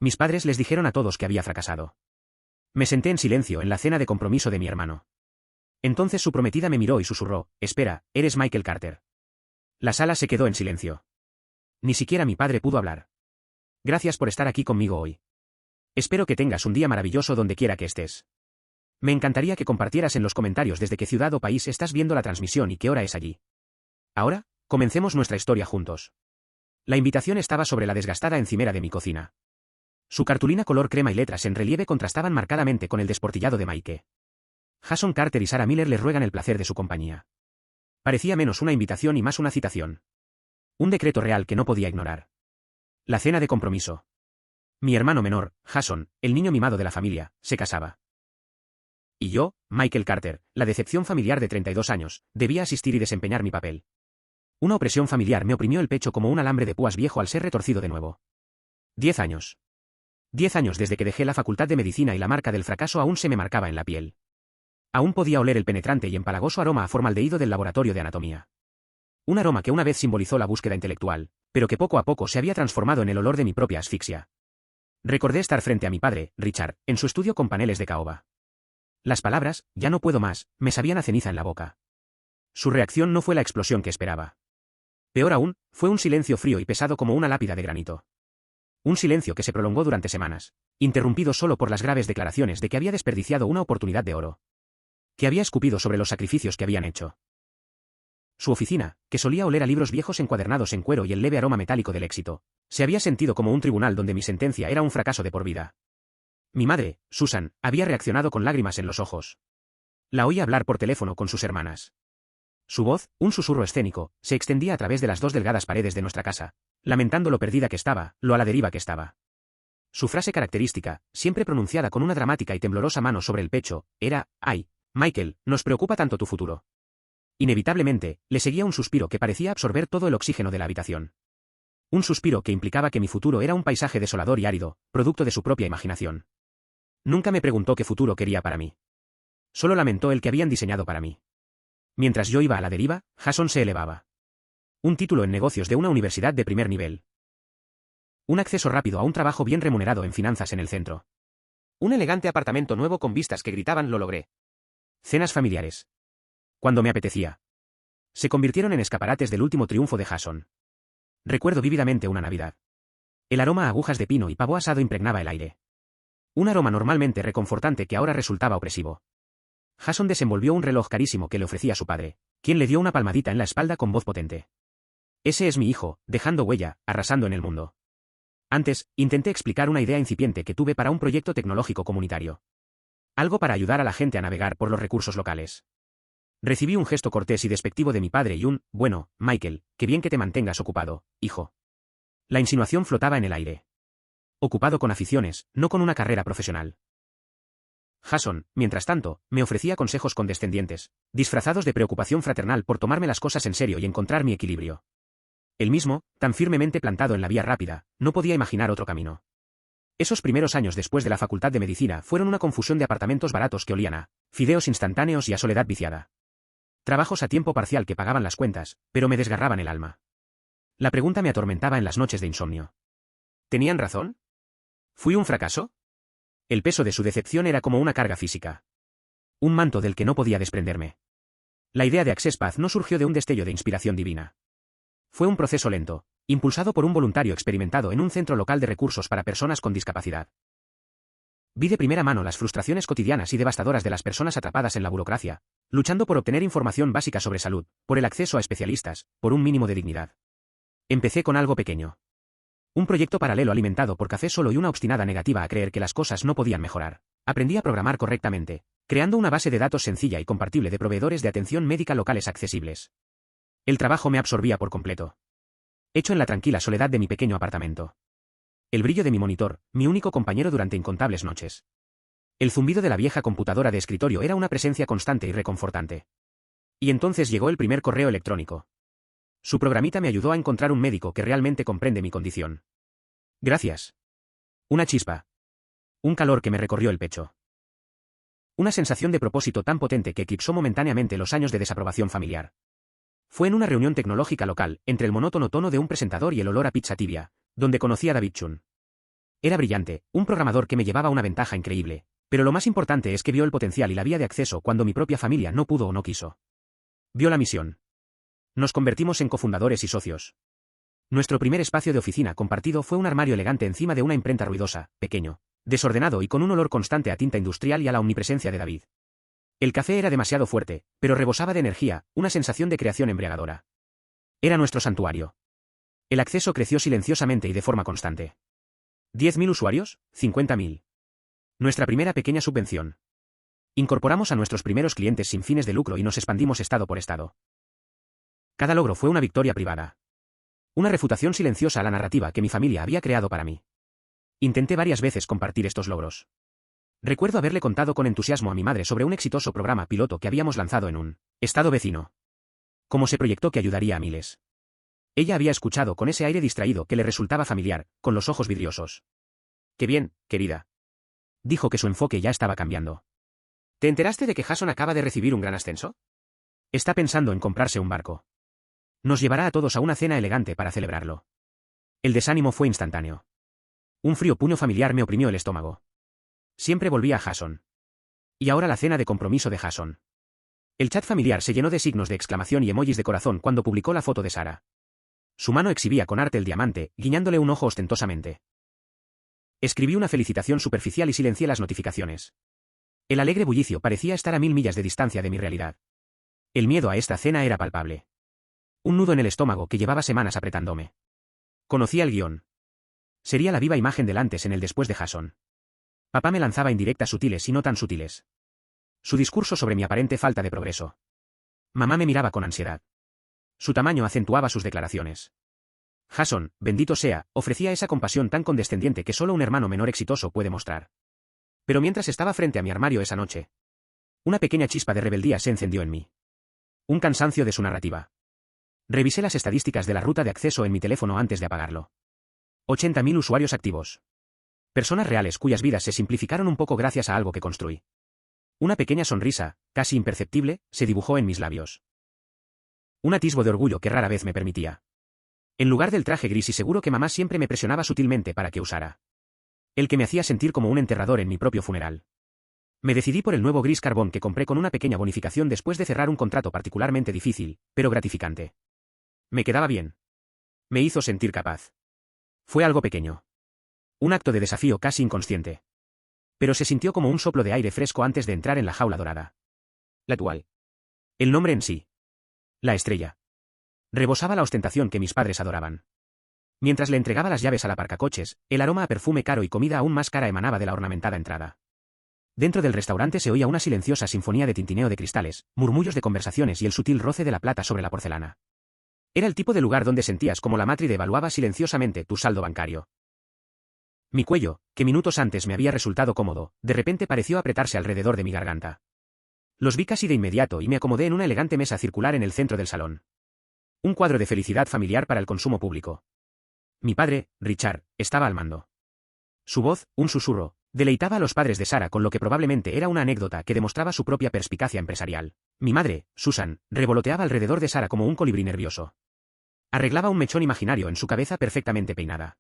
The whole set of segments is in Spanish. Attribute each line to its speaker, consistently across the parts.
Speaker 1: Mis padres les dijeron a todos que había fracasado. Me senté en silencio en la cena de compromiso de mi hermano. Entonces su prometida me miró y susurró, «Espera, eres Michael Carter». La sala se quedó en silencio. Ni siquiera mi padre pudo hablar. Gracias por estar aquí conmigo hoy. Espero que tengas un día maravilloso donde quiera que estés. Me encantaría que compartieras en los comentarios desde qué ciudad o país estás viendo la transmisión y qué hora es allí. Ahora, comencemos nuestra historia juntos. La invitación estaba sobre la desgastada encimera de mi cocina. Su cartulina color crema y letras en relieve contrastaban marcadamente con el desportillado de Mike. Jason Carter y Sarah Miller les ruegan el placer de su compañía. Parecía menos una invitación y más una citación. Un decreto real que no podía ignorar. La cena de compromiso. Mi hermano menor, Jason, el niño mimado de la familia, se casaba. Y yo, Michael Carter, la decepción familiar de 32 años, debía asistir y desempeñar mi papel. Una opresión familiar me oprimió el pecho como un alambre de púas viejo al ser retorcido de nuevo. 10 años. 10 años desde que dejé la facultad de medicina y la marca del fracaso aún se me marcaba en la piel. Aún podía oler el penetrante y empalagoso aroma a formaldehído del laboratorio de anatomía. Un aroma que una vez simbolizó la búsqueda intelectual, pero que poco a poco se había transformado en el olor de mi propia asfixia. Recordé estar frente a mi padre, Richard, en su estudio con paneles de caoba. Las palabras, «ya no puedo más», me sabían a ceniza en la boca. Su reacción no fue la explosión que esperaba. Peor aún, fue un silencio frío y pesado como una lápida de granito. Un silencio que se prolongó durante semanas, interrumpido solo por las graves declaraciones de que había desperdiciado una oportunidad de oro. Que había escupido sobre los sacrificios que habían hecho. Su oficina, que solía oler a libros viejos encuadernados en cuero y el leve aroma metálico del éxito, se había sentido como un tribunal donde mi sentencia era un fracaso de por vida. Mi madre, Susan, había reaccionado con lágrimas en los ojos. La oía hablar por teléfono con sus hermanas. Su voz, un susurro escénico, se extendía a través de las dos delgadas paredes de nuestra casa, lamentando lo perdida que estaba, lo a la deriva que estaba. Su frase característica, siempre pronunciada con una dramática y temblorosa mano sobre el pecho, era, «Ay, Michael, nos preocupa tanto tu futuro». Inevitablemente, le seguía un suspiro que parecía absorber todo el oxígeno de la habitación. Un suspiro que implicaba que mi futuro era un paisaje desolador y árido, producto de su propia imaginación. Nunca me preguntó qué futuro quería para mí. Solo lamentó el que habían diseñado para mí. Mientras yo iba a la deriva, Jason se elevaba. Un título en negocios de una universidad de primer nivel. Un acceso rápido a un trabajo bien remunerado en finanzas en el centro. Un elegante apartamento nuevo con vistas que gritaban «lo logré». Cenas familiares. Cuando me apetecía. Se convirtieron en escaparates del último triunfo de Jason. Recuerdo vívidamente una Navidad. El aroma a agujas de pino y pavo asado impregnaba el aire. Un aroma normalmente reconfortante que ahora resultaba opresivo. Jason desenvolvió un reloj carísimo que le ofrecía su padre, quien le dio una palmadita en la espalda con voz potente. Ese es mi hijo, dejando huella, arrasando en el mundo. Antes, intenté explicar una idea incipiente que tuve para un proyecto tecnológico comunitario. Algo para ayudar a la gente a navegar por los recursos locales. Recibí un gesto cortés y despectivo de mi padre y un, «Bueno, Michael, qué bien que te mantengas ocupado, hijo». La insinuación flotaba en el aire. Ocupado con aficiones, no con una carrera profesional. Jason, mientras tanto, me ofrecía consejos condescendientes, disfrazados de preocupación fraternal por tomarme las cosas en serio y encontrar mi equilibrio. Él mismo, tan firmemente plantado en la vía rápida, no podía imaginar otro camino. Esos primeros años después de la facultad de medicina fueron una confusión de apartamentos baratos que olían a fideos instantáneos y a soledad viciada. Trabajos a tiempo parcial que pagaban las cuentas, pero me desgarraban el alma. La pregunta me atormentaba en las noches de insomnio. ¿Tenían razón? ¿Fui un fracaso? El peso de su decepción era como una carga física. Un manto del que no podía desprenderme. La idea de Access Path no surgió de un destello de inspiración divina. Fue un proceso lento, impulsado por un voluntario experimentado en un centro local de recursos para personas con discapacidad. Vi de primera mano las frustraciones cotidianas y devastadoras de las personas atrapadas en la burocracia, luchando por obtener información básica sobre salud, por el acceso a especialistas, por un mínimo de dignidad. Empecé con algo pequeño. Un proyecto paralelo alimentado por café solo y una obstinada negativa a creer que las cosas no podían mejorar. Aprendí a programar correctamente, creando una base de datos sencilla y compartible de proveedores de atención médica locales accesibles. El trabajo me absorbía por completo. Hecho en la tranquila soledad de mi pequeño apartamento. El brillo de mi monitor, mi único compañero durante incontables noches. El zumbido de la vieja computadora de escritorio era una presencia constante y reconfortante. Y entonces llegó el primer correo electrónico. Su programita me ayudó a encontrar un médico que realmente comprende mi condición. Gracias. Una chispa. Un calor que me recorrió el pecho. Una sensación de propósito tan potente que eclipsó momentáneamente los años de desaprobación familiar. Fue en una reunión tecnológica local, entre el monótono tono de un presentador y el olor a pizza tibia, donde conocí a David Chun. Era brillante, un programador que me llevaba una ventaja increíble, pero lo más importante es que vio el potencial y la vía de acceso cuando mi propia familia no pudo o no quiso. Vio la misión. Nos convertimos en cofundadores y socios. Nuestro primer espacio de oficina compartido fue un armario elegante encima de una imprenta ruidosa, pequeño, desordenado y con un olor constante a tinta industrial y a la omnipresencia de David. El café era demasiado fuerte, pero rebosaba de energía, una sensación de creación embriagadora. Era nuestro santuario. El acceso creció silenciosamente y de forma constante. ¿10.000 usuarios? 50.000. Nuestra primera pequeña subvención. Incorporamos a nuestros primeros clientes sin fines de lucro y nos expandimos estado por estado. Cada logro fue una victoria privada. Una refutación silenciosa a la narrativa que mi familia había creado para mí. Intenté varias veces compartir estos logros. Recuerdo haberle contado con entusiasmo a mi madre sobre un exitoso programa piloto que habíamos lanzado en un estado vecino. Cómo se proyectó que ayudaría a miles. Ella había escuchado con ese aire distraído que le resultaba familiar, con los ojos vidriosos. «Qué bien, querida», dijo que su enfoque ya estaba cambiando. «¿Te enteraste de que Jason acaba de recibir un gran ascenso? Está pensando en comprarse un barco. Nos llevará a todos a una cena elegante para celebrarlo». El desánimo fue instantáneo. Un frío puño familiar me oprimió el estómago. Siempre volvía a Jason. Y ahora la cena de compromiso de Jason. El chat familiar se llenó de signos de exclamación y emojis de corazón cuando publicó la foto de Sara. Su mano exhibía con arte el diamante, guiñándole un ojo ostentosamente. Escribí una felicitación superficial y silencié las notificaciones. El alegre bullicio parecía estar a 1000 millas de distancia de mi realidad. El miedo a esta cena era palpable. Un nudo en el estómago que llevaba semanas apretándome. Conocía el guión. Sería la viva imagen del antes en el después de Jason. Papá me lanzaba indirectas sutiles y no tan sutiles. Su discurso sobre mi aparente falta de progreso. Mamá me miraba con ansiedad. Su tamaño acentuaba sus declaraciones. Jason, bendito sea, ofrecía esa compasión tan condescendiente que solo un hermano menor exitoso puede mostrar. Pero mientras estaba frente a mi armario esa noche, una pequeña chispa de rebeldía se encendió en mí. Un cansancio de su narrativa. Revisé las estadísticas de la ruta de acceso en mi teléfono antes de apagarlo. 80.000 usuarios activos. Personas reales cuyas vidas se simplificaron un poco gracias a algo que construí. Una pequeña sonrisa, casi imperceptible, se dibujó en mis labios. Un atisbo de orgullo que rara vez me permitía. En lugar del traje gris y seguro que mamá siempre me presionaba sutilmente para que usara. El que me hacía sentir como un enterrador en mi propio funeral. Me decidí por el nuevo gris carbón que compré con una pequeña bonificación después de cerrar un contrato particularmente difícil, pero gratificante. Me quedaba bien. Me hizo sentir capaz. Fue algo pequeño. Un acto de desafío casi inconsciente. Pero se sintió como un soplo de aire fresco antes de entrar en la jaula dorada. La actual. El nombre en sí. La estrella. Rebosaba la ostentación que mis padres adoraban. Mientras le entregaba las llaves al aparcacoches, el aroma a perfume caro y comida aún más cara emanaba de la ornamentada entrada. Dentro del restaurante se oía una silenciosa sinfonía de tintineo de cristales, murmullos de conversaciones y el sutil roce de la plata sobre la porcelana. Era el tipo de lugar donde sentías como la matriz evaluaba silenciosamente tu saldo bancario. Mi cuello, que minutos antes me había resultado cómodo, de repente pareció apretarse alrededor de mi garganta. Los vi casi de inmediato y me acomodé en una elegante mesa circular en el centro del salón. Un cuadro de felicidad familiar para el consumo público. Mi padre, Richard, estaba al mando. Su voz, un susurro, deleitaba a los padres de Sara con lo que probablemente era una anécdota que demostraba su propia perspicacia empresarial. Mi madre, Susan, revoloteaba alrededor de Sara como un colibrí nervioso. Arreglaba un mechón imaginario en su cabeza perfectamente peinada.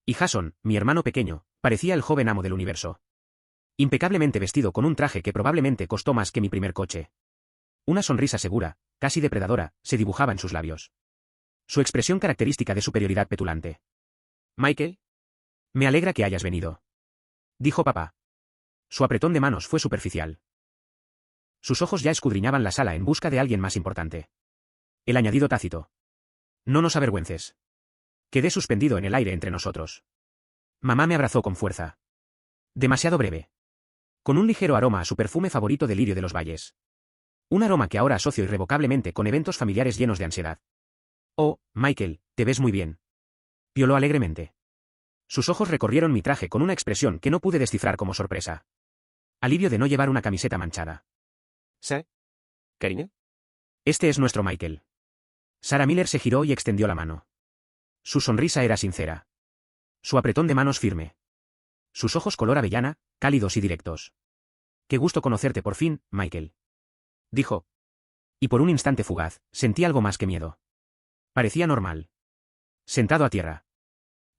Speaker 1: Y Jason, mi hermano pequeño, parecía el joven amo del universo. Impecablemente vestido con un traje que probablemente costó más que mi primer coche. Una sonrisa segura, casi depredadora, se dibujaba en sus labios. Su expresión característica de superioridad petulante. «Michael, me alegra que hayas venido», dijo papá. Su apretón de manos fue superficial. Sus ojos ya escudriñaban la sala en busca de alguien más importante. El añadido tácito. «No nos avergüences». Quedé suspendido en el aire entre nosotros. Mamá me abrazó con fuerza. Demasiado breve. Con un ligero aroma a su perfume favorito de lirio de los valles. Un aroma que ahora asocio irrevocablemente con eventos familiares llenos de ansiedad. «Oh, Michael, te ves muy bien», pioló alegremente. Sus ojos recorrieron mi traje con una expresión que no pude descifrar como sorpresa. Alivio de no llevar una camiseta manchada. «¿Sí? Karine?» «Este es nuestro Michael». Sarah Miller se giró y extendió la mano. Su sonrisa era sincera. Su apretón de manos firme. Sus ojos color avellana, cálidos y directos. «Qué gusto conocerte por fin, Michael», dijo. Y por un instante fugaz, sentí algo más que miedo. Parecía normal. Sentado a tierra.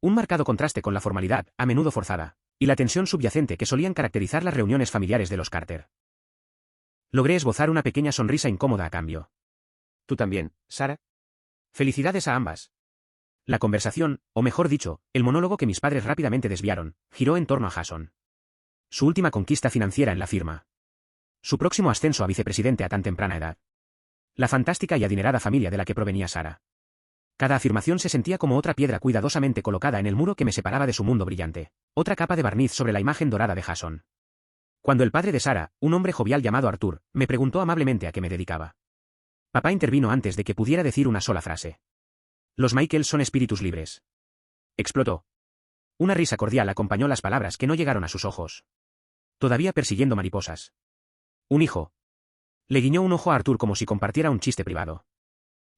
Speaker 1: Un marcado contraste con la formalidad, a menudo forzada, y la tensión subyacente que solían caracterizar las reuniones familiares de los Carter. Logré esbozar una pequeña sonrisa incómoda a cambio. ¿Tú también, Sarah? Felicidades a ambas. La conversación, o mejor dicho, el monólogo que mis padres rápidamente desviaron, giró en torno a Jason. Su última conquista financiera en la firma. Su próximo ascenso a vicepresidente a tan temprana edad. La fantástica y adinerada familia de la que provenía Sarah. Cada afirmación se sentía como otra piedra cuidadosamente colocada en el muro que me separaba de su mundo brillante, otra capa de barniz sobre la imagen dorada de Jason. Cuando el padre de Sarah, un hombre jovial llamado Arthur, me preguntó amablemente a qué me dedicaba. Papá intervino antes de que pudiera decir una sola frase. Los Michaels son espíritus libres. Explotó. Una risa cordial acompañó las palabras que no llegaron a sus ojos. Todavía persiguiendo mariposas. Un hijo. Le guiñó un ojo a Arthur como si compartiera un chiste privado.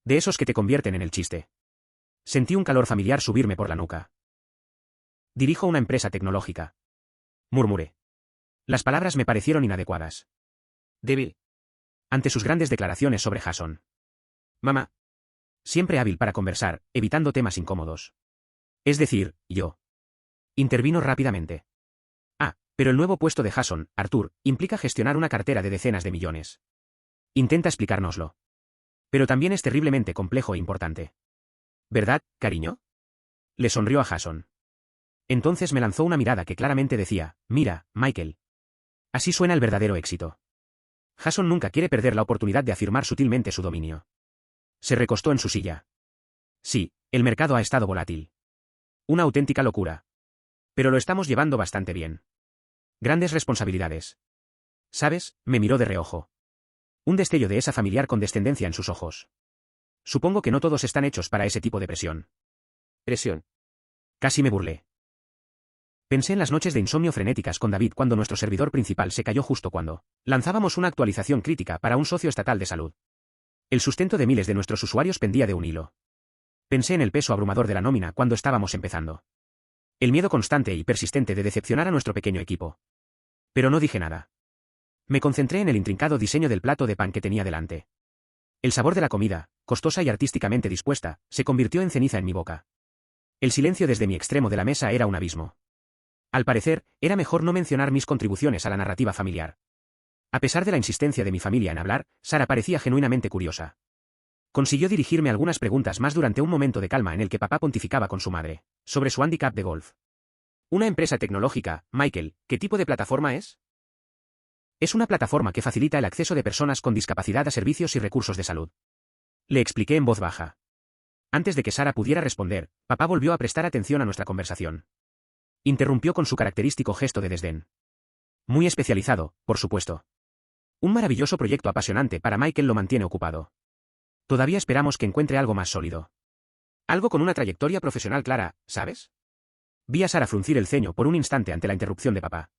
Speaker 1: De esos que te convierten en el chiste. Sentí un calor familiar subirme por la nuca. Dirijo una empresa tecnológica. Murmuré. Las palabras me parecieron inadecuadas. Débil. Ante sus grandes declaraciones sobre Jason. Mamá. Siempre hábil para conversar, evitando temas incómodos. Es decir, yo. Intervino rápidamente. Ah, pero el nuevo puesto de Jason, Arthur, implica gestionar una cartera de decenas de millones. Intenta explicárnoslo. Pero también es terriblemente complejo e importante. ¿Verdad, cariño? Le sonrió a Jason. Entonces me lanzó una mirada que claramente decía, mira, Michael. Así suena el verdadero éxito. Jason nunca quiere perder la oportunidad de afirmar sutilmente su dominio. Se recostó en su silla. Sí, el mercado ha estado volátil. Una auténtica locura. Pero lo estamos llevando bastante bien. Grandes responsabilidades. ¿Sabes? Me miró de reojo. Un destello de esa familiar condescendencia en sus ojos. Supongo que no todos están hechos para ese tipo de presión. Presión. Casi me burlé. Pensé en las noches de insomnio frenéticas con David cuando nuestro servidor principal se cayó justo cuando lanzábamos una actualización crítica para un socio estatal de salud. El sustento de miles de nuestros usuarios pendía de un hilo. Pensé en el peso abrumador de la nómina cuando estábamos empezando. El miedo constante y persistente de decepcionar a nuestro pequeño equipo. Pero no dije nada. Me concentré en el intrincado diseño del plato de pan que tenía delante. El sabor de la comida, costosa y artísticamente dispuesta, se convirtió en ceniza en mi boca. El silencio desde mi extremo de la mesa era un abismo. Al parecer, era mejor no mencionar mis contribuciones a la narrativa familiar. A pesar de la insistencia de mi familia en hablar, Sarah parecía genuinamente curiosa. Consiguió dirigirme algunas preguntas más durante un momento de calma en el que papá pontificaba con su madre, sobre su handicap de golf. Una empresa tecnológica, Michael, ¿qué tipo de plataforma es? Es una plataforma que facilita el acceso de personas con discapacidad a servicios y recursos de salud. Le expliqué en voz baja. Antes de que Sarah pudiera responder, papá volvió a prestar atención a nuestra conversación. Interrumpió con su característico gesto de desdén. Muy especializado, por supuesto. Un maravilloso proyecto apasionante para Michael lo mantiene ocupado. Todavía esperamos que encuentre algo más sólido. Algo con una trayectoria profesional clara, ¿sabes? Vi a Sarah fruncir el ceño por un instante ante la interrupción de papá.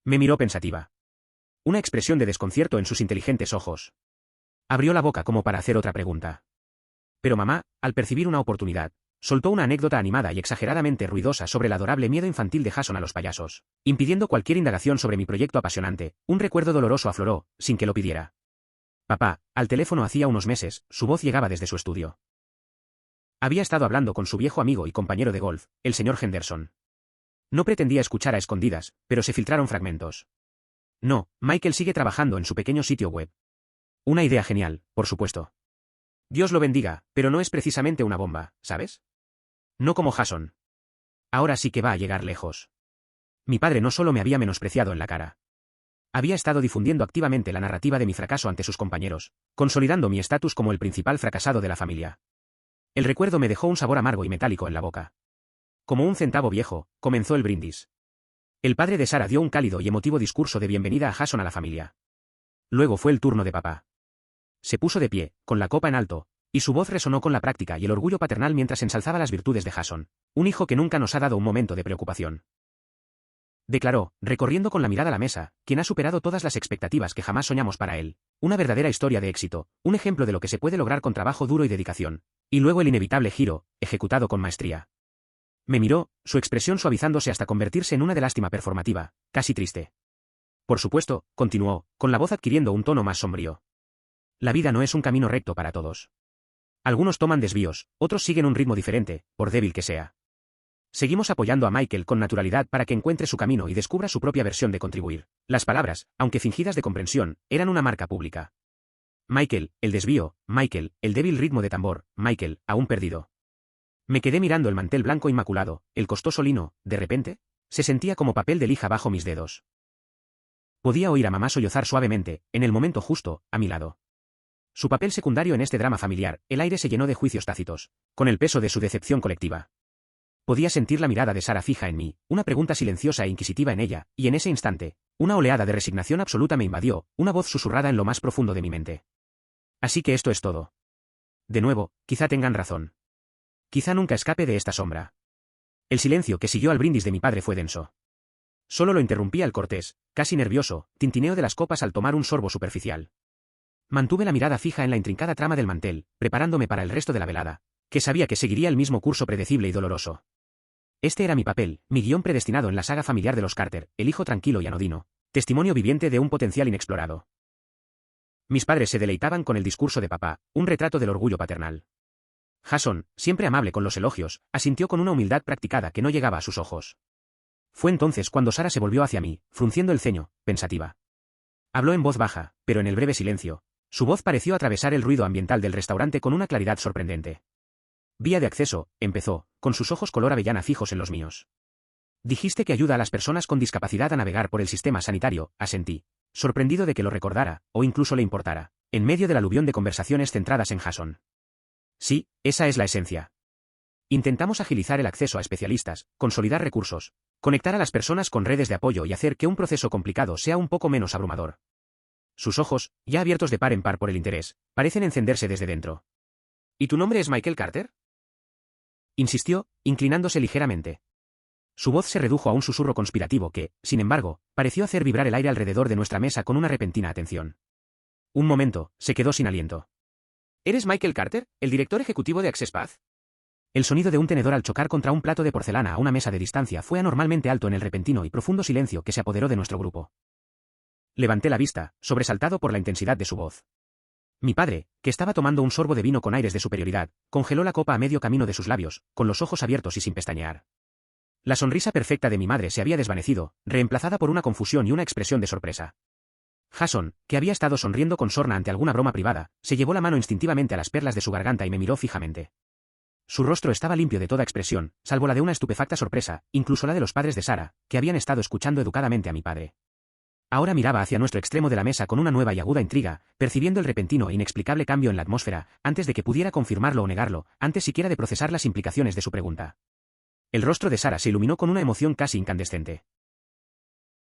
Speaker 1: Me miró pensativa. Una expresión de desconcierto en sus inteligentes ojos. Abrió la boca como para hacer otra pregunta. Pero mamá, al percibir una oportunidad, soltó una anécdota animada y exageradamente ruidosa sobre el adorable miedo infantil de Jason a los payasos, impidiendo cualquier indagación sobre mi proyecto apasionante. Un recuerdo doloroso afloró, sin que lo pidiera. Papá, al teléfono hacía unos meses, su voz llegaba desde su estudio. Había estado hablando con su viejo amigo y compañero de golf, el señor Henderson. No pretendía escuchar a escondidas, pero se filtraron fragmentos. No, Michael sigue trabajando en su pequeño sitio web. Una idea genial, por supuesto. Dios lo bendiga, pero no es precisamente una bomba, ¿sabes? No como Jason. Ahora sí que va a llegar lejos. Mi padre no solo me había menospreciado en la cara. Había estado difundiendo activamente la narrativa de mi fracaso ante sus compañeros, consolidando mi estatus como el principal fracasado de la familia. El recuerdo me dejó un sabor amargo y metálico en la boca. Como un centavo viejo, comenzó el brindis. El padre de Sarah dio un cálido y emotivo discurso de bienvenida a Jason a la familia. Luego fue el turno de papá. Se puso de pie, con la copa en alto, y su voz resonó con la práctica y el orgullo paternal mientras ensalzaba las virtudes de Jason, un hijo que nunca nos ha dado un momento de preocupación. Declaró, recorriendo con la mirada la mesa, quien ha superado todas las expectativas que jamás soñamos para él, una verdadera historia de éxito, un ejemplo de lo que se puede lograr con trabajo duro y dedicación, y luego el inevitable giro, ejecutado con maestría. Me miró, su expresión suavizándose hasta convertirse en una de lástima performativa, casi triste. Por supuesto, continuó, con la voz adquiriendo un tono más sombrío. La vida no es un camino recto para todos. Algunos toman desvíos, otros siguen un ritmo diferente, por débil que sea. Seguimos apoyando a Michael con naturalidad para que encuentre su camino y descubra su propia versión de contribuir. Las palabras, aunque fingidas de comprensión, eran una marca pública. Michael, el desvío, Michael, el débil ritmo de tambor, Michael, aún perdido. Me quedé mirando el mantel blanco inmaculado, el costoso lino, de repente, se sentía como papel de lija bajo mis dedos. Podía oír a mamá sollozar suavemente, en el momento justo, a mi lado. Su papel secundario en este drama familiar, el aire se llenó de juicios tácitos, con el peso de su decepción colectiva. Podía sentir la mirada de Sara fija en mí, una pregunta silenciosa e inquisitiva en ella, y en ese instante, una oleada de resignación absoluta me invadió, una voz susurrada en lo más profundo de mi mente. Así que esto es todo. De nuevo, quizá tengan razón. Quizá nunca escape de esta sombra. El silencio que siguió al brindis de mi padre fue denso. Solo lo interrumpía el cortés, casi nervioso, tintineo de las copas al tomar un sorbo superficial. Mantuve la mirada fija en la intrincada trama del mantel, preparándome para el resto de la velada, que sabía que seguiría el mismo curso predecible y doloroso. Este era mi papel, mi guión predestinado en la saga familiar de los Carter, el hijo tranquilo y anodino, testimonio viviente de un potencial inexplorado. Mis padres se deleitaban con el discurso de papá, un retrato del orgullo paternal. Jason, siempre amable con los elogios, asintió con una humildad practicada que no llegaba a sus ojos. Fue entonces cuando Sara se volvió hacia mí, frunciendo el ceño, pensativa. Habló en voz baja, pero en el breve silencio, su voz pareció atravesar el ruido ambiental del restaurante con una claridad sorprendente. Vía de acceso, empezó, con sus ojos color avellana fijos en los míos. Dijiste que ayuda a las personas con discapacidad a navegar por el sistema sanitario, asentí, sorprendido de que lo recordara, o incluso le importara, en medio del aluvión de conversaciones centradas en Jason. Sí, esa es la esencia. Intentamos agilizar el acceso a especialistas, consolidar recursos, conectar a las personas con redes de apoyo y hacer que un proceso complicado sea un poco menos abrumador. Sus ojos, ya abiertos de par en par por el interés, parecen encenderse desde dentro. ¿Y tu nombre es Michael Carter? Insistió, inclinándose ligeramente. Su voz se redujo a un susurro conspirativo que, sin embargo, pareció hacer vibrar el aire alrededor de nuestra mesa con una repentina atención. Un momento, se quedó sin aliento. ¿Eres Michael Carter, el director ejecutivo de Access Path? El sonido de un tenedor al chocar contra un plato de porcelana a una mesa de distancia fue anormalmente alto en el repentino y profundo silencio que se apoderó de nuestro grupo. Levanté la vista, sobresaltado por la intensidad de su voz. Mi padre, que estaba tomando un sorbo de vino con aires de superioridad, congeló la copa a medio camino de sus labios, con los ojos abiertos y sin pestañear. La sonrisa perfecta de mi madre se había desvanecido, reemplazada por una confusión y una expresión de sorpresa. Jason, que había estado sonriendo con sorna ante alguna broma privada, se llevó la mano instintivamente a las perlas de su garganta y me miró fijamente. Su rostro estaba limpio de toda expresión, salvo la de una estupefacta sorpresa, incluso la de los padres de Sara, que habían estado escuchando educadamente a mi padre. Ahora miraba hacia nuestro extremo de la mesa con una nueva y aguda intriga, percibiendo el repentino e inexplicable cambio en la atmósfera, antes de que pudiera confirmarlo o negarlo, antes siquiera de procesar las implicaciones de su pregunta. El rostro de Sara se iluminó con una emoción casi incandescente.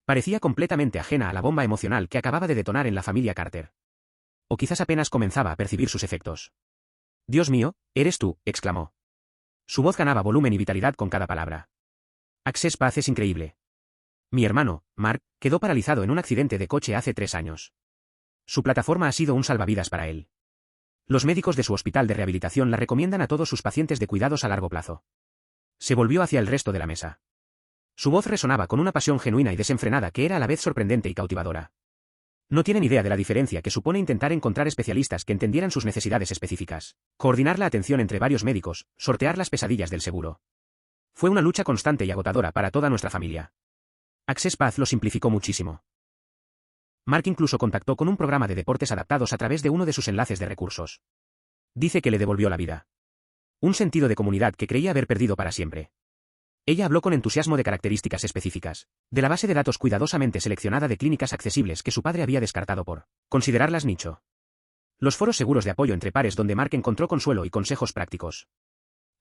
Speaker 1: Parecía completamente ajena a la bomba emocional que acababa de detonar en la familia Carter. O quizás apenas comenzaba a percibir sus efectos. «Dios mío, eres tú», exclamó. Su voz ganaba volumen y vitalidad con cada palabra. «Access Path es increíble. Mi hermano, Mark, quedó paralizado en un accidente de coche hace 3 años. Su plataforma ha sido un salvavidas para él. Los médicos de su hospital de rehabilitación la recomiendan a todos sus pacientes de cuidados a largo plazo». Se volvió hacia el resto de la mesa. Su voz resonaba con una pasión genuina y desenfrenada que era a la vez sorprendente y cautivadora. No tienen idea de la diferencia que supone intentar encontrar especialistas que entendieran sus necesidades específicas, coordinar la atención entre varios médicos, sortear las pesadillas del seguro. Fue una lucha constante y agotadora para toda nuestra familia. Access Path lo simplificó muchísimo. Mark incluso contactó con un programa de deportes adaptados a través de uno de sus enlaces de recursos. Dice que le devolvió la vida. Un sentido de comunidad que creía haber perdido para siempre. Ella habló con entusiasmo de características específicas, de la base de datos cuidadosamente seleccionada de clínicas accesibles que su padre había descartado por considerarlas nicho. Los foros seguros de apoyo entre pares donde Mark encontró consuelo y consejos prácticos.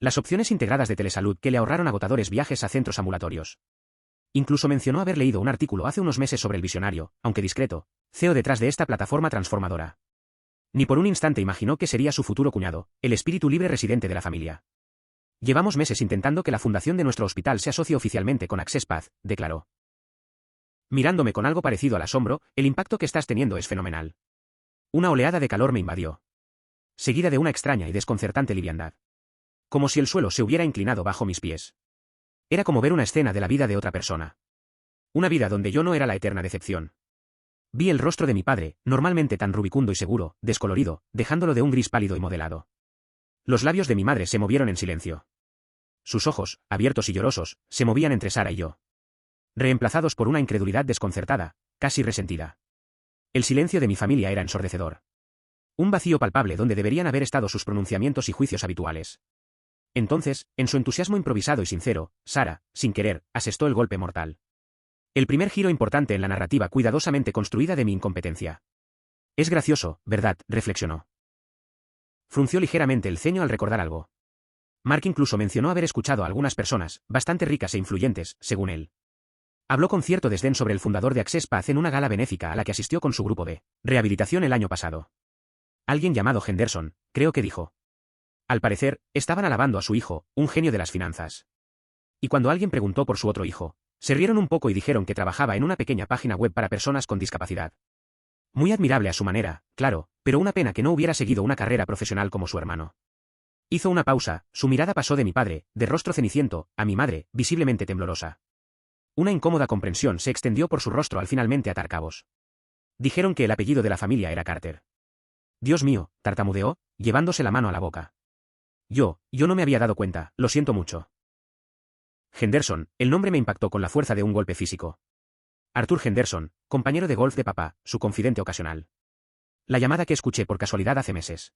Speaker 1: Las opciones integradas de telesalud que le ahorraron agotadores viajes a centros ambulatorios. Incluso mencionó haber leído un artículo hace unos meses sobre el visionario, aunque discreto, CEO detrás de esta plataforma transformadora. Ni por un instante imaginó que sería su futuro cuñado, el espíritu libre residente de la familia. Llevamos meses intentando que la fundación de nuestro hospital se asocie oficialmente con Access Path, declaró. Mirándome con algo parecido al asombro, el impacto que estás teniendo es fenomenal. Una oleada de calor me invadió. Seguida de una extraña y desconcertante liviandad. Como si el suelo se hubiera inclinado bajo mis pies. Era como ver una escena de la vida de otra persona. Una vida donde yo no era la eterna decepción. Vi el rostro de mi padre, normalmente tan rubicundo y seguro, descolorido, dejándolo de un gris pálido y modelado. Los labios de mi madre se movieron en silencio. Sus ojos, abiertos y llorosos, se movían entre Sara y yo. Reemplazados por una incredulidad desconcertada, casi resentida. El silencio de mi familia era ensordecedor. Un vacío palpable donde deberían haber estado sus pronunciamientos y juicios habituales. Entonces, en su entusiasmo improvisado y sincero, Sara, sin querer, asestó el golpe mortal. El primer giro importante en la narrativa cuidadosamente construida de mi incompetencia. Es gracioso, ¿verdad?, reflexionó. Frunció ligeramente el ceño al recordar algo. Mark incluso mencionó haber escuchado a algunas personas, bastante ricas e influyentes, según él. Habló con cierto desdén sobre el fundador de Access Path en una gala benéfica a la que asistió con su grupo de rehabilitación el año pasado. Alguien llamado Henderson, creo que dijo. Al parecer, estaban alabando a su hijo, un genio de las finanzas. Y cuando alguien preguntó por su otro hijo, se rieron un poco y dijeron que trabajaba en una pequeña página web para personas con discapacidad. Muy admirable a su manera, claro, pero una pena que no hubiera seguido una carrera profesional como su hermano. Hizo una pausa, su mirada pasó de mi padre, de rostro ceniciento, a mi madre, visiblemente temblorosa. Una incómoda comprensión se extendió por su rostro al finalmente atar cabos. Dijeron que el apellido de la familia era Carter. Dios mío, tartamudeó, llevándose la mano a la boca. Yo no me había dado cuenta, lo siento mucho. Henderson, el nombre me impactó con la fuerza de un golpe físico. Arthur Henderson, compañero de golf de papá, su confidente ocasional. La llamada que escuché por casualidad hace meses.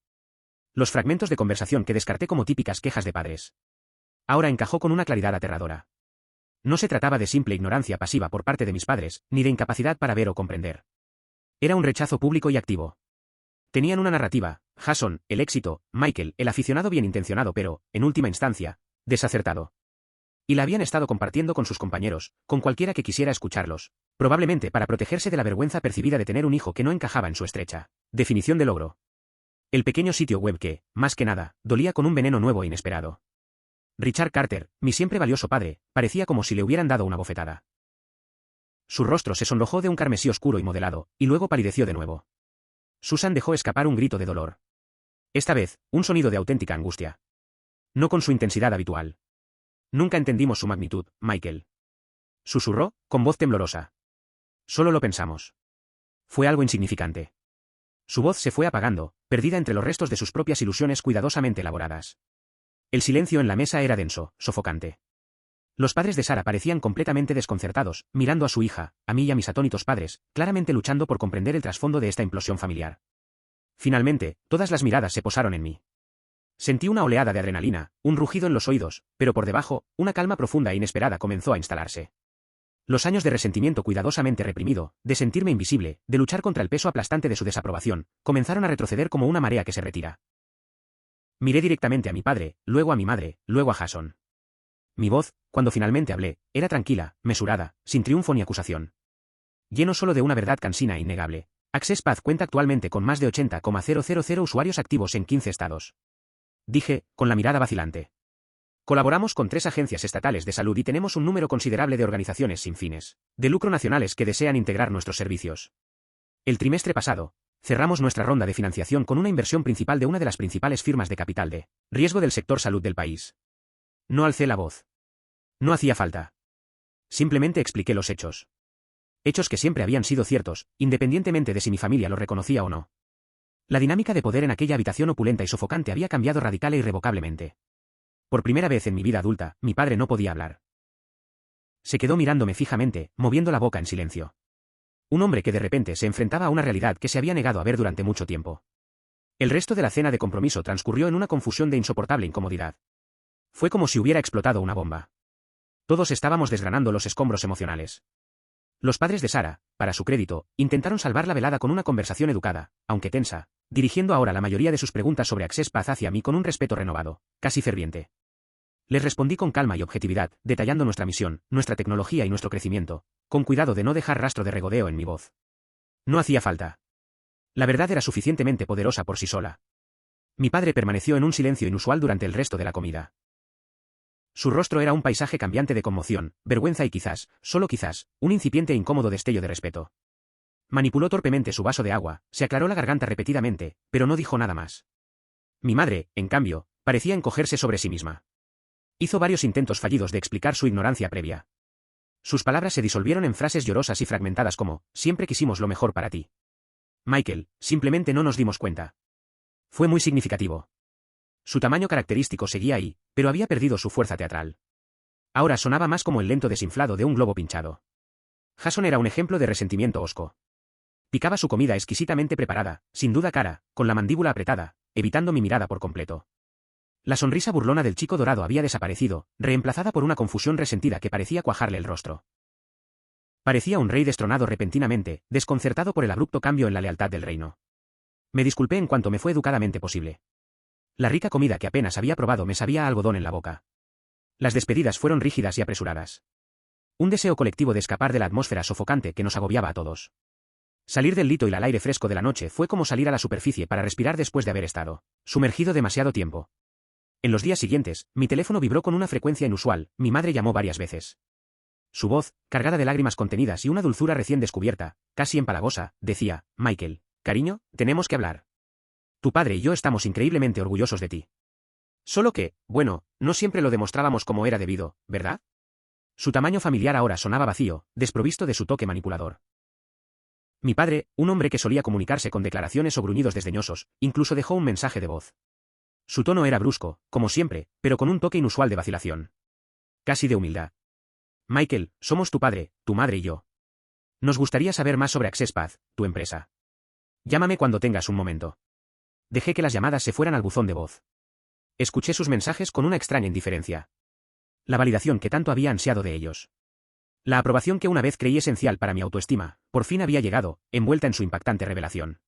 Speaker 1: Los fragmentos de conversación que descarté como típicas quejas de padres. Ahora encajó con una claridad aterradora. No se trataba de simple ignorancia pasiva por parte de mis padres, ni de incapacidad para ver o comprender. Era un rechazo público y activo. Tenían una narrativa, Jason, el éxito, Michael, el aficionado bien intencionado pero, en última instancia, desacertado. Y la habían estado compartiendo con sus compañeros, con cualquiera que quisiera escucharlos, probablemente para protegerse de la vergüenza percibida de tener un hijo que no encajaba en su estrecha definición de logro. El pequeño sitio web que, más que nada, dolía con un veneno nuevo e inesperado. Richard Carter, mi siempre valioso padre, parecía como si le hubieran dado una bofetada. Su rostro se sonrojó de un carmesí oscuro y modelado, y luego palideció de nuevo. Susan dejó escapar un grito de dolor. Esta vez, un sonido de auténtica angustia. No con su intensidad habitual. Nunca entendimos su magnitud, Michael. Susurró, con voz temblorosa. Solo lo pensamos. Fue algo insignificante. Su voz se fue apagando, perdida entre los restos de sus propias ilusiones cuidadosamente elaboradas. El silencio en la mesa era denso, sofocante. Los padres de Sara parecían completamente desconcertados, mirando a su hija, a mí y a mis atónitos padres, claramente luchando por comprender el trasfondo de esta implosión familiar. Finalmente, todas las miradas se posaron en mí. Sentí una oleada de adrenalina, un rugido en los oídos, pero por debajo, una calma profunda e inesperada comenzó a instalarse. Los años de resentimiento cuidadosamente reprimido, de sentirme invisible, de luchar contra el peso aplastante de su desaprobación, comenzaron a retroceder como una marea que se retira. Miré directamente a mi padre, luego a mi madre, luego a Jason. Mi voz, cuando finalmente hablé, era tranquila, mesurada, sin triunfo ni acusación. Lleno solo de una verdad cansina e innegable. Access Path cuenta actualmente con más de 80,000 usuarios activos en 15 estados. Dije, con la mirada vacilante. Colaboramos con 3 agencias estatales de salud y tenemos un número considerable de organizaciones sin fines de lucro nacionales que desean integrar nuestros servicios. El trimestre pasado, cerramos nuestra ronda de financiación con una inversión principal de una de las principales firmas de capital de riesgo del sector salud del país. No alcé la voz. No hacía falta. Simplemente expliqué los hechos. Hechos que siempre habían sido ciertos, independientemente de si mi familia lo reconocía o no. La dinámica de poder en aquella habitación opulenta y sofocante había cambiado radical e irrevocablemente. Por primera vez en mi vida adulta, mi padre no podía hablar. Se quedó mirándome fijamente, moviendo la boca en silencio. Un hombre que de repente se enfrentaba a una realidad que se había negado a ver durante mucho tiempo. El resto de la cena de compromiso transcurrió en una confusión de insoportable incomodidad. Fue como si hubiera explotado una bomba. Todos estábamos desgranando los escombros emocionales. Los padres de Sara, para su crédito, intentaron salvar la velada con una conversación educada, aunque tensa, dirigiendo ahora la mayoría de sus preguntas sobre Access Path hacia mí con un respeto renovado, casi ferviente. Les respondí con calma y objetividad, detallando nuestra misión, nuestra tecnología y nuestro crecimiento, con cuidado de no dejar rastro de regodeo en mi voz. No hacía falta. La verdad era suficientemente poderosa por sí sola. Mi padre permaneció en un silencio inusual durante el resto de la comida. Su rostro era un paisaje cambiante de conmoción, vergüenza y quizás, solo quizás, un incipiente e incómodo destello de respeto. Manipuló torpemente su vaso de agua, se aclaró la garganta repetidamente, pero no dijo nada más. Mi madre, en cambio, parecía encogerse sobre sí misma. Hizo varios intentos fallidos de explicar su ignorancia previa. Sus palabras se disolvieron en frases llorosas y fragmentadas como, siempre quisimos lo mejor para ti. Michael, simplemente no nos dimos cuenta. Fue muy significativo. Su tamaño característico seguía ahí, pero había perdido su fuerza teatral. Ahora sonaba más como el lento desinflado de un globo pinchado. Jason era un ejemplo de resentimiento hosco. Picaba su comida exquisitamente preparada, sin duda cara, con la mandíbula apretada, evitando mi mirada por completo. La sonrisa burlona del chico dorado había desaparecido, reemplazada por una confusión resentida que parecía cuajarle el rostro. Parecía un rey destronado repentinamente, desconcertado por el abrupto cambio en la lealtad del reino. Me disculpé en cuanto me fue educadamente posible. La rica comida que apenas había probado me sabía a algodón en la boca. Las despedidas fueron rígidas y apresuradas. Un deseo colectivo de escapar de la atmósfera sofocante que nos agobiaba a todos. Salir del lito y al aire fresco de la noche fue como salir a la superficie para respirar después de haber estado sumergido demasiado tiempo. En los días siguientes, mi teléfono vibró con una frecuencia inusual, mi madre llamó varias veces. Su voz, cargada de lágrimas contenidas y una dulzura recién descubierta, casi empalagosa, decía: Michael, cariño, tenemos que hablar. Tu padre y yo estamos increíblemente orgullosos de ti. Solo que, bueno, no siempre lo demostrábamos como era debido, ¿verdad? Su tamaño familiar ahora sonaba vacío, desprovisto de su toque manipulador. Mi padre, un hombre que solía comunicarse con declaraciones o gruñidos desdeñosos, incluso dejó un mensaje de voz. Su tono era brusco, como siempre, pero con un toque inusual de vacilación. Casi de humildad. Michael, somos tu padre, tu madre y yo. Nos gustaría saber más sobre Access Path, tu empresa. Llámame cuando tengas un momento. Dejé que las llamadas se fueran al buzón de voz. Escuché sus mensajes con una extraña indiferencia. La validación que tanto había ansiado de ellos. La aprobación que una vez creí esencial para mi autoestima, por fin había llegado, envuelta en su impactante revelación.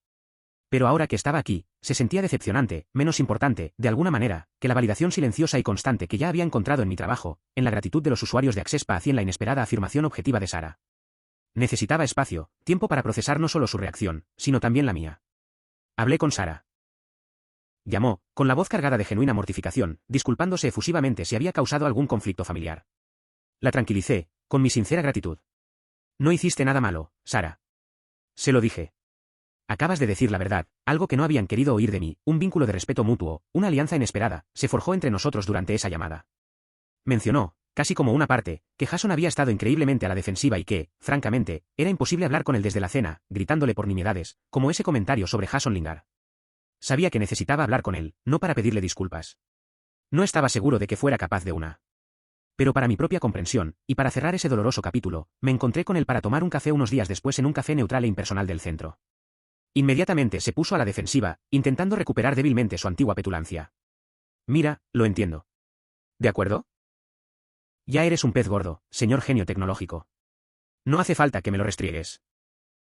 Speaker 1: Pero ahora que estaba aquí, se sentía decepcionante, menos importante, de alguna manera, que la validación silenciosa y constante que ya había encontrado en mi trabajo, en la gratitud de los usuarios de Access Path y en la inesperada afirmación objetiva de Sara. Necesitaba espacio, tiempo para procesar no solo su reacción, sino también la mía. Hablé con Sara. Llamó, con la voz cargada de genuina mortificación, disculpándose efusivamente si había causado algún conflicto familiar. La tranquilicé, con mi sincera gratitud. No hiciste nada malo, Sara. Se lo dije. Acabas de decir la verdad, algo que no habían querido oír de mí, un vínculo de respeto mutuo, una alianza inesperada, se forjó entre nosotros durante esa llamada. Mencionó, casi como una parte, que Jason había estado increíblemente a la defensiva y que, francamente, era imposible hablar con él desde la cena, gritándole por nimiedades, como ese comentario sobre Jason Lingard. Sabía que necesitaba hablar con él, no para pedirle disculpas. No estaba seguro de que fuera capaz de una. Pero para mi propia comprensión, y para cerrar ese doloroso capítulo, me encontré con él para tomar un café unos días después en un café neutral e impersonal del centro. Inmediatamente se puso a la defensiva, intentando recuperar débilmente su antigua petulancia. Mira, lo entiendo. ¿De acuerdo? Ya eres un pez gordo, señor genio tecnológico. No hace falta que me lo restriegues.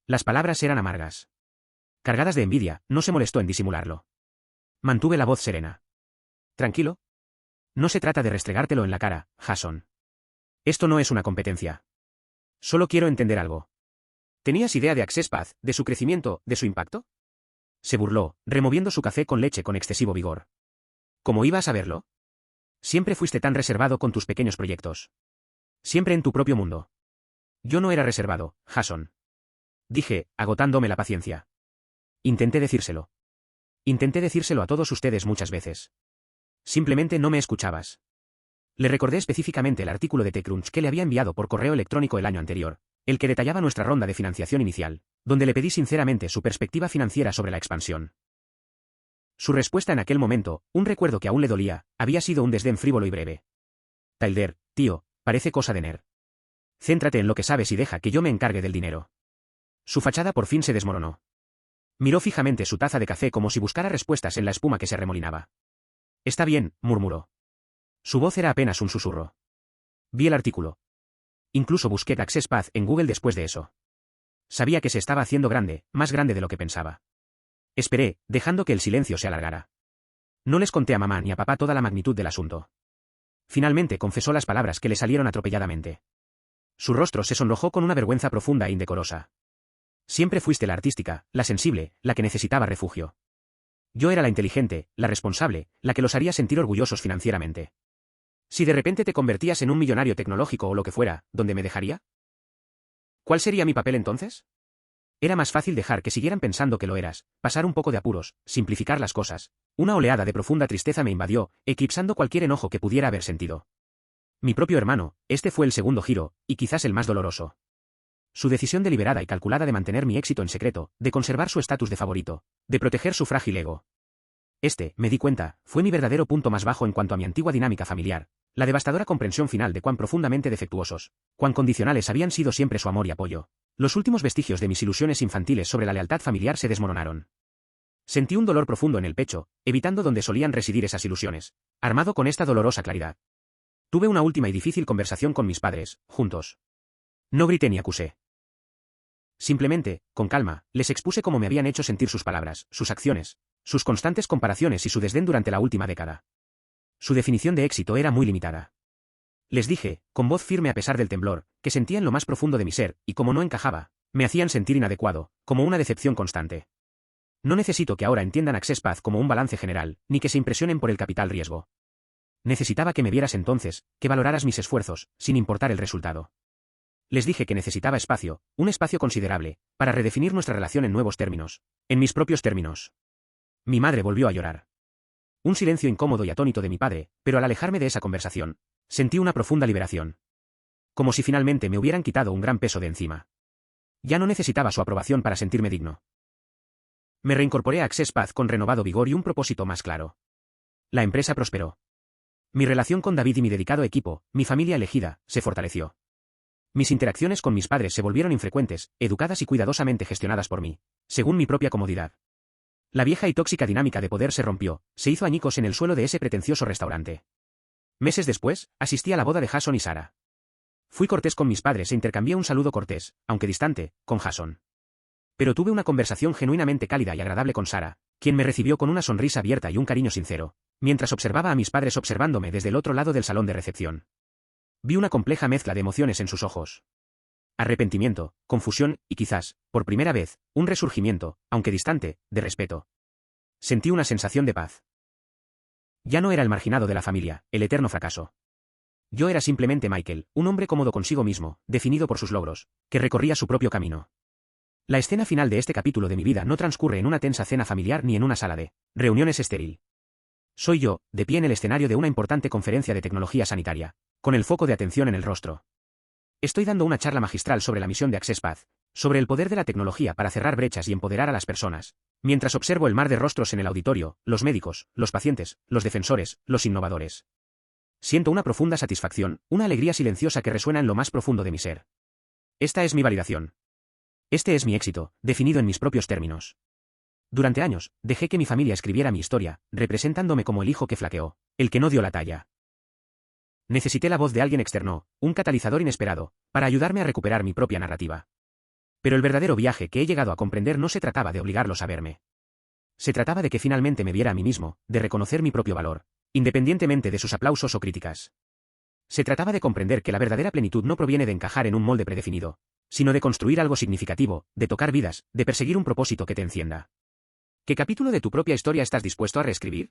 Speaker 1: Las palabras eran amargas. Cargadas de envidia, no se molestó en disimularlo. Mantuve la voz serena. Tranquilo. No se trata de restregártelo en la cara, Jason. Esto no es una competencia. Solo quiero entender algo. ¿Tenías idea de Access Path, de su crecimiento, de su impacto? Se burló, removiendo su café con leche con excesivo vigor. ¿Cómo ibas a saberlo? Siempre fuiste tan reservado con tus pequeños proyectos. Siempre en tu propio mundo. Yo no era reservado, Jason. Dije, agotándome la paciencia. Intenté decírselo. Intenté decírselo a todos ustedes muchas veces. Simplemente no me escuchabas. Le recordé específicamente el artículo de TechCrunch que le había enviado por correo electrónico el año anterior, el que detallaba nuestra ronda de financiación inicial, donde le pedí sinceramente su perspectiva financiera sobre la expansión. Su respuesta en aquel momento, un recuerdo que aún le dolía, había sido un desdén frívolo y breve. Tyler, tío, parece cosa de nerd. Céntrate en lo que sabes y deja que yo me encargue del dinero. Su fachada por fin se desmoronó. Miró fijamente su taza de café como si buscara respuestas en la espuma que se remolinaba. Está bien, murmuró. Su voz era apenas un susurro. Vi el artículo. Incluso busqué Access Path en Google después de eso. Sabía que se estaba haciendo grande, más grande de lo que pensaba. Esperé, dejando que el silencio se alargara. No les conté a mamá ni a papá toda la magnitud del asunto. Finalmente confesó las palabras que le salieron atropelladamente. Su rostro se sonrojó con una vergüenza profunda e indecorosa. Siempre fuiste la artística, la sensible, la que necesitaba refugio. Yo era la inteligente, la responsable, la que los haría sentir orgullosos financieramente. Si de repente te convertías en un millonario tecnológico o lo que fuera, ¿dónde me dejaría? ¿Cuál sería mi papel entonces? Era más fácil dejar que siguieran pensando que lo eras, pasar un poco de apuros, simplificar las cosas. Una oleada de profunda tristeza me invadió, eclipsando cualquier enojo que pudiera haber sentido. Mi propio hermano, este fue el segundo giro, y quizás el más doloroso. Su decisión deliberada y calculada de mantener mi éxito en secreto, de conservar su estatus de favorito, de proteger su frágil ego. Me di cuenta, fue mi verdadero punto más bajo en cuanto a mi antigua dinámica familiar, la devastadora comprensión final de cuán profundamente defectuosos, cuán condicionales habían sido siempre su amor y apoyo. Los últimos vestigios de mis ilusiones infantiles sobre la lealtad familiar se desmoronaron. Sentí un dolor profundo en el pecho, evitando donde solían residir esas ilusiones, armado con esta dolorosa claridad. Tuve una última y difícil conversación con mis padres, juntos. No grité ni acusé. Simplemente, con calma, les expuse cómo me habían hecho sentir sus palabras, sus acciones, sus constantes comparaciones y su desdén durante la última década. Su definición de éxito era muy limitada. Les dije, con voz firme a pesar del temblor, que sentía en lo más profundo de mi ser, y como no encajaba, me hacían sentir inadecuado, como una decepción constante. No necesito que ahora entiendan Access Path como un balance general, ni que se impresionen por el capital riesgo. Necesitaba que me vieras entonces, que valoraras mis esfuerzos, sin importar el resultado. Les dije que necesitaba espacio, un espacio considerable, para redefinir nuestra relación en nuevos términos, en mis propios términos. Mi madre volvió a llorar. Un silencio incómodo y atónito de mi padre, pero al alejarme de esa conversación, sentí una profunda liberación. Como si finalmente me hubieran quitado un gran peso de encima. Ya no necesitaba su aprobación para sentirme digno. Me reincorporé a Access Path con renovado vigor y un propósito más claro. La empresa prosperó. Mi relación con David y mi dedicado equipo, mi familia elegida, se fortaleció. Mis interacciones con mis padres se volvieron infrecuentes, educadas y cuidadosamente gestionadas por mí, según mi propia comodidad. La vieja y tóxica dinámica de poder se rompió, se hizo añicos en el suelo de ese pretencioso restaurante. Meses después, asistí a la boda de Jason y Sarah. Fui cortés con mis padres e intercambié un saludo cortés, aunque distante, con Jason. Pero tuve una conversación genuinamente cálida y agradable con Sarah, quien me recibió con una sonrisa abierta y un cariño sincero, mientras observaba a mis padres observándome desde el otro lado del salón de recepción. Vi una compleja mezcla de emociones en sus ojos. Arrepentimiento, confusión y quizás, por primera vez, un resurgimiento, aunque distante, de respeto. Sentí una sensación de paz. Ya no era el marginado de la familia, el eterno fracaso. Yo era simplemente Michael, un hombre cómodo consigo mismo, definido por sus logros, que recorría su propio camino. La escena final de este capítulo de mi vida no transcurre en una tensa cena familiar ni en una sala de reuniones estéril. Soy yo, de pie en el escenario de una importante conferencia de tecnología sanitaria, con el foco de atención en el rostro. Estoy dando una charla magistral sobre la misión de Access Path, sobre el poder de la tecnología para cerrar brechas y empoderar a las personas, mientras observo el mar de rostros en el auditorio, los médicos, los pacientes, los defensores, los innovadores. Siento una profunda satisfacción, una alegría silenciosa que resuena en lo más profundo de mi ser. Esta es mi validación. Este es mi éxito, definido en mis propios términos. Durante años, dejé que mi familia escribiera mi historia, representándome como el hijo que flaqueó, el que no dio la talla. Necesité la voz de alguien externo, un catalizador inesperado, para ayudarme a recuperar mi propia narrativa. Pero el verdadero viaje que he llegado a comprender no se trataba de obligarlos a verme. Se trataba de que finalmente me viera a mí mismo, de reconocer mi propio valor, independientemente de sus aplausos o críticas. Se trataba de comprender que la verdadera plenitud no proviene de encajar en un molde predefinido, sino de construir algo significativo, de tocar vidas, de perseguir un propósito que te encienda. ¿Qué capítulo de tu propia historia estás dispuesto a reescribir?